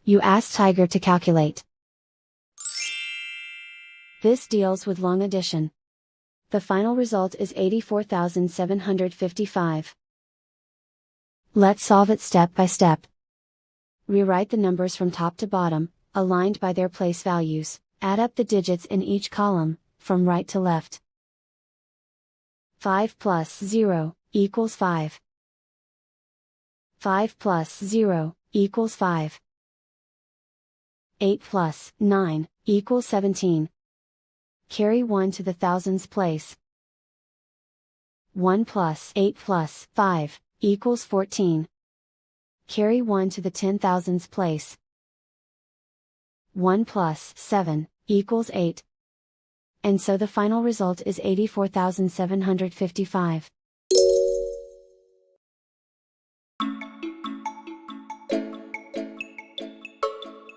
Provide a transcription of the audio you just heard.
You ask Tiger to calculate. This deals with long addition. The final result is 84,755. Let's solve it step by step. Rewrite the numbers from top to bottom, aligned by their place values. Add up the digits in each column, from right to left. 5 plus 0 equals 5. 5 plus 0 equals 5. 8 plus 9 equals 17. Carry 1 to the thousands place. 1 plus 8 plus 5 equals 14. Carry 1 to the 10,000s place. 1 plus 7 equals 8. And so the final result is 84,755.